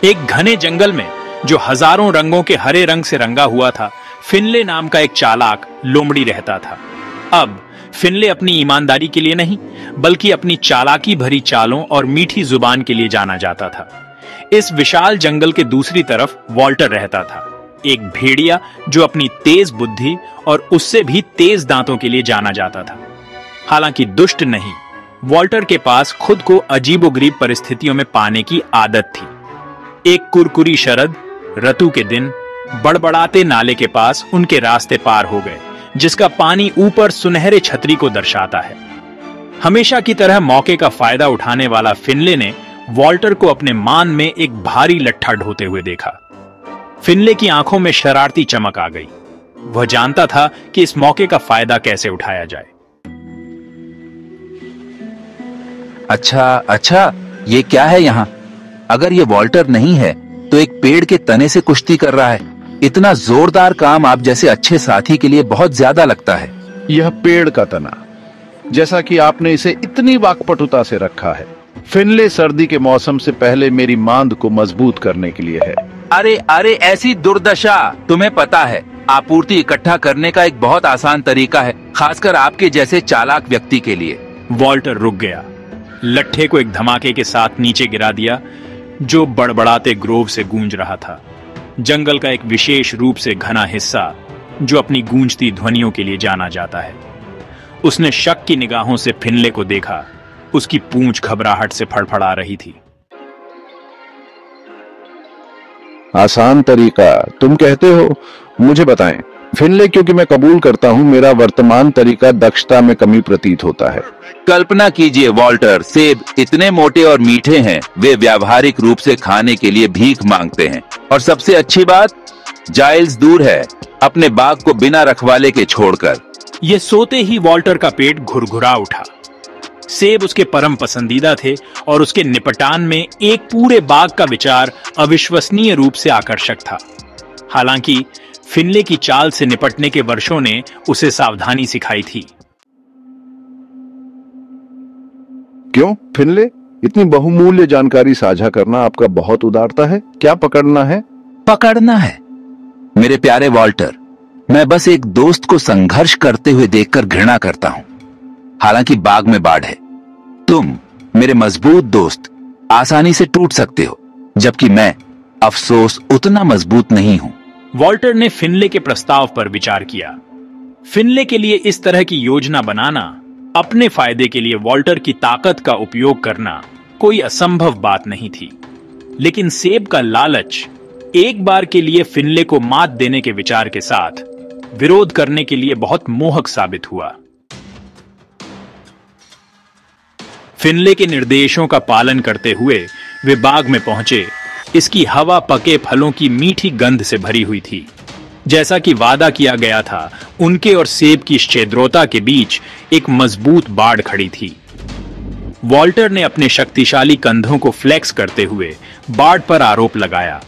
एक घने जंगल में जो हजारों रंगों के हरे रंग से रंगा हुआ था, फिनले नाम का एक चालाक लोमड़ी रहता था। अब फिनले अपनी ईमानदारी के लिए नहीं, बल्कि अपनी चालाकी भरी चालों और मीठी जुबान के लिए जाना जाता था। इस विशाल जंगल के दूसरी तरफ वॉल्टर रहता था, एक भेड़िया जो अपनी तेज बुद्धि और उससे भी तेज दांतों के लिए जाना जाता था। हालांकि दुष्ट नहीं, वॉल्टर के पास खुद को अजीबोगरीब परिस्थितियों में पाने की आदत थी। एक कुरकुरी शरद ऋतु के दिन बड़बड़ाते नाले के पास उनके रास्ते पार हो गए, जिसका पानी ऊपर सुनहरे छतरी को दर्शाता है। हमेशा की तरह मौके का फायदा उठाने वाला फिनले ने वॉल्टर को अपने मान में एक भारी लट्ठा ढोते हुए देखा। फिनले की आंखों में शरारती चमक आ गई। वह जानता था कि इस मौके का फायदा कैसे उठाया जाए। अच्छा, ये क्या है यहाँ? अगर ये वॉल्टर नहीं है तो एक पेड़ के तने से कुश्ती कर रहा है। इतना जोरदार काम आप जैसे अच्छे साथी के लिए बहुत ज्यादा लगता है। यह पेड़ का तना, जैसा कि आपने इसे इतनी वाकपटुता से रखा है, फिनले सर्दी के मौसम से पहले मेरी मांद को मजबूत करने के लिए है। अरे ऐसी दुर्दशा! तुम्हें पता है, आपूर्ति इकट्ठा करने का एक बहुत आसान तरीका है, खासकर आपके जैसे चालाक व्यक्ति के लिए। वॉल्टर रुक गया, लट्ठे को एक धमाके के साथ नीचे गिरा दिया जो बड़बड़ाते ग्रोव से गूंज रहा था। जंगल का एक विशेष रूप से घना हिस्सा जो अपनी गूंजती ध्वनियों के लिए जाना जाता है। उसने शक की निगाहों से फिनले को देखा। उसकी पूंछ घबराहट से फड़फड़ा रही थी। आसान तरीका तुम कहते हो? मुझे बताएं फिनले, क्योंकि मैं कबूल करता हूं मेरा वर्तमान तरीका दक्षता में कमी प्रतीत होता है। कल्पना कीजिए वॉल्टर, सेब इतने मोटे और मीठे हैं, वे व्यावहारिक रूप से खाने के लिए भीख मांगते हैं। और सबसे अच्छी बात, जाइल्स दूर है अपने बाग को बिना रखवाले के छोड़कर। यह सोते ही वॉल्टर का पेट घुरघुरा उठा। सेब उसके परम पसंदीदा थे और उसके निपटान में एक पूरे बाग का विचार अविश्वसनीय रूप से आकर्षक था। हालांकि फिनले की चाल से निपटने के वर्षों ने उसे सावधानी सिखाई थी। क्यों फिनले, इतनी बहुमूल्य जानकारी साझा करना आपका बहुत उदारता है। क्या पकड़ना है? पकड़ना है मेरे प्यारे वॉल्टर, मैं बस एक दोस्त को संघर्ष करते हुए देखकर घृणा करता हूं। हालांकि बाग में बाढ़ है, तुम मेरे मजबूत दोस्त आसानी से टूट सकते हो, जबकि मैं अफसोस उतना मजबूत नहीं हूं। वॉल्टर ने फिनले के प्रस्ताव पर विचार किया। फिनले के लिए इस तरह की योजना बनाना, अपने फायदे के लिए वॉल्टर की ताकत का उपयोग करना कोई असंभव बात नहीं थी। लेकिन सेब का लालच एक बार के लिए फिनले को मात देने के विचार के साथ विरोध करने के लिए बहुत मोहक साबित हुआ। फिनले के निर्देशों का पालन करते हुए वे बाग में पहुंचे। इसकी हवा पके फलों की मीठी गंध से भरी हुई थी। जैसा कि वादा किया गया था, उनके और सेब की छिद्रता के बीच एक मजबूत बाड़ खड़ी थी। वॉल्टर ने अपने शक्तिशाली कंधों को फ्लेक्स करते हुए बाड़ पर आरोप लगाया,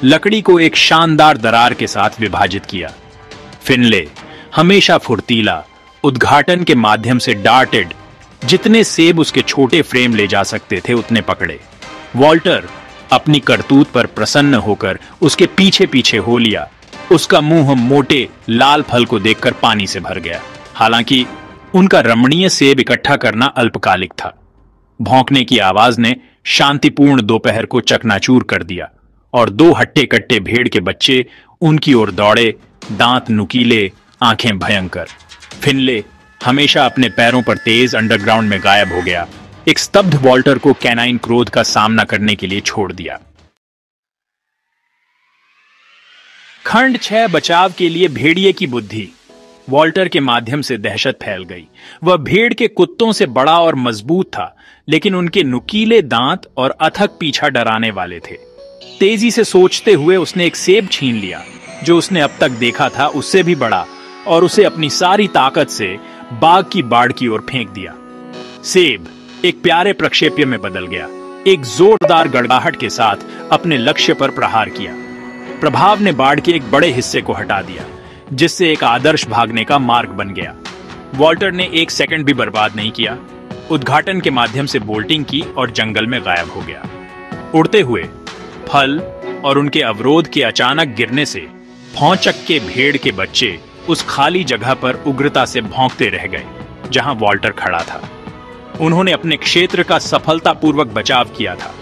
लकड़ी को एक शानदार दरार के साथ विभाजित किया। फिनले हमेशा फुर्तीला, उद्घाटन के माध्यम से डार्टेड, जितने सेब उसके छोटे फ्रेम ले जा सकते थे उतने पकड़े। वॉल्टर अपनी करतूत पर प्रसन्न होकर उसके पीछे पीछे हो लिया। उसका मुंह मोटे लाल फल को देखकर पानी से भर गया। हालांकि उनका रमणीय सेब इकट्ठा करना अल्पकालिक था। भौंकने की आवाज ने शांतिपूर्ण दोपहर को चकनाचूर कर दिया और दो हट्टे कट्टे भेड़ के बच्चे उनकी ओर दौड़े, दांत नुकीले, आंखें भयंकर। फिनले हमेशा अपने पैरों पर तेज अंडरग्राउंड में गायब हो गया। एक स्तब्ध वॉल्टर को कैनाइन क्रोध का सामना करने के लिए छोड़ दिया। खंड 6 बचाव के लिए भेड़िए की बुद्धि। वॉल्टर के माध्यम से दहशत फैल गई। वह भेड़ के कुत्तों से बड़ा और मजबूत था, लेकिन उनके नुकीले दांत और अथक पीछा डराने वाले थे। तेजी से सोचते हुए उसने एक सेब छीन लिया जो उसने अब तक देखा था उससे भी बड़ा, और उसे अपनी सारी ताकत से बाग की बाड़ की ओर फेंक दिया। सेब एक प्यारे प्रक्षेप्य में बदल गया। एक जोरदार गड़गड़ाहट के साथ अपने लक्ष्य पर प्रहार किया। प्रभाव ने बाड़ के एक बड़े हिस्से को हटा दिया, जिससे एक आदर्श भागने का मार्ग बन गया। वॉल्टर ने एक सेकंड भी बर्बाद नहीं किया, उद्घाटन के माध्यम से बोल्टिंग की और जंगल में गायब हो गया। उड़ते हुए फल और उनके अवरोध के अचानक गिरने से भौचक्के के भेड़ के बच्चे उस खाली जगह पर उग्रता से भौंकते रह गए जहां वॉल्टर खड़ा था। उन्होंने अपने क्षेत्र का सफलतापूर्वक बचाव किया था,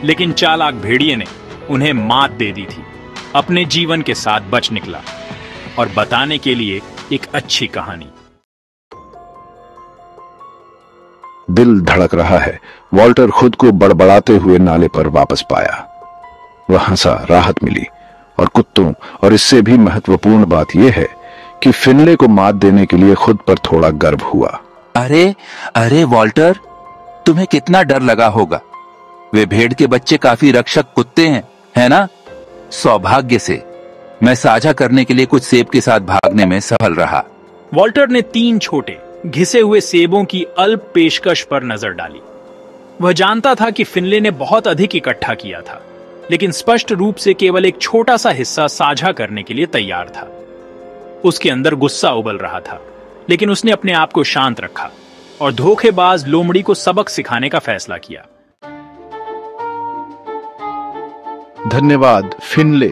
लेकिन चालाक भेड़िए ने उन्हें मात दे दी थी। अपने जीवन के साथ बच निकला और बताने के लिए एक अच्छी कहानी। दिल धड़क रहा है। वॉल्टर खुद को बड़बड़ाते हुए नाले पर वापस पाया। वह हंसा, राहत मिली। और कुत्तों, और इससे भी महत्वपूर्ण बात यह है कि फिनले को मात देने के लिए खुद पर थोड़ा गर्व हुआ। अरे अरे वॉल्टर, तुम्हें कितना डर लगा होगा। वे भेड़ के बच्चे काफी रक्षक कुत्ते हैं, है ना? सौभाग्य से मैं साझा करने के लिए कुछ सेब के साथ भागने में सफल रहा। वॉल्टर ने 3 छोटे घिसे हुए सेबों की अल्प पेशकश पर नजर डाली। वह जानता था कि फिनले ने बहुत अधिक इकट्ठा किया था, लेकिन स्पष्ट रूप से केवल एक छोटा सा हिस्सा साझा करने के लिए तैयार था। उसके अंदर गुस्सा उबल रहा था, लेकिन उसने अपने आप को शांत रखा और धोखेबाज लोमड़ी को सबक सिखाने का फैसला किया। धन्यवाद फिनले,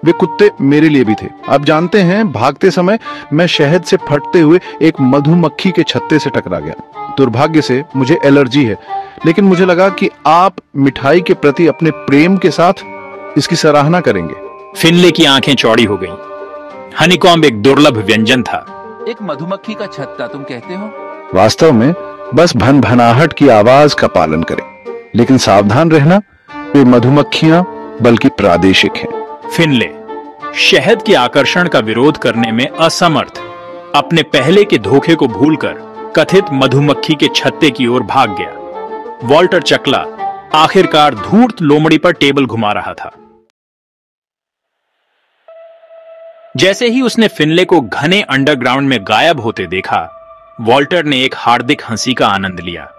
वे कुत्ते मेरे लिए भी थे। आप जानते हैं, भागते समय मैं शहद से फटते हुए एक मधुमक्खी के छत्ते से टकरा गया। दुर्भाग्य से मुझे एलर्जी है, लेकिन मुझे लगा कि आप मिठाई के प्रति अपने प्रेम के साथ इसकी सराहना करेंगे। फिनले की आंखें चौड़ी हो गईं। हनीकॉम्ब एक दुर्लभ व्यंजन था। एक मधुमक्खी का छत्ता तुम कहते हो? वास्तव में बस भनभनाहट की आवाज का पालन करें, लेकिन सावधान रहना, वे मधुमक्खियां बल्कि प्रादेशिक हैं। फिनले शहद के आकर्षण का विरोध करने में असमर्थ अपने पहले के धोखे को भूलकर कथित मधुमक्खी के छत्ते की ओर भाग गया। वॉल्टर चकला आखिरकार धूर्त लोमड़ी पर टेबल घुमा रहा था। जैसे ही उसने फिनले को घने अंडरग्राउंड में गायब होते देखा, वॉल्टर ने एक हार्दिक हंसी का आनंद लिया।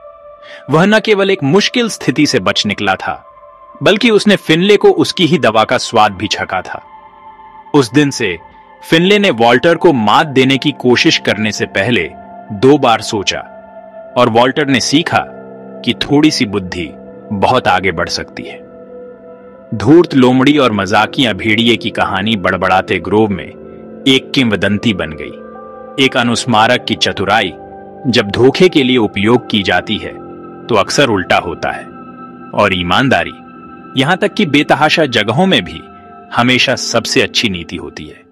वह न केवल एक मुश्किल स्थिति से बच निकला था, बल्कि उसने फिनले को उसकी ही दवा का स्वाद भी छका था। उस दिन से फिनले ने वॉल्टर को मात देने की कोशिश करने से पहले 2 बार सोचा, और वॉल्टर ने सीखा कि थोड़ी सी बुद्धि बहुत आगे बढ़ सकती है। धूर्त लोमड़ी और मजाकिया भेड़िए की कहानी बड़बड़ाते ग्रोव में एक किंवदंती बन गई। एक अनुस्मारक की चतुराई जब धोखे के लिए उपयोग की जाती है तो अक्सर उल्टा होता है, और ईमानदारी, यहां तक कि बेतहाशा जगहों में भी, हमेशा सबसे अच्छी नीति होती है।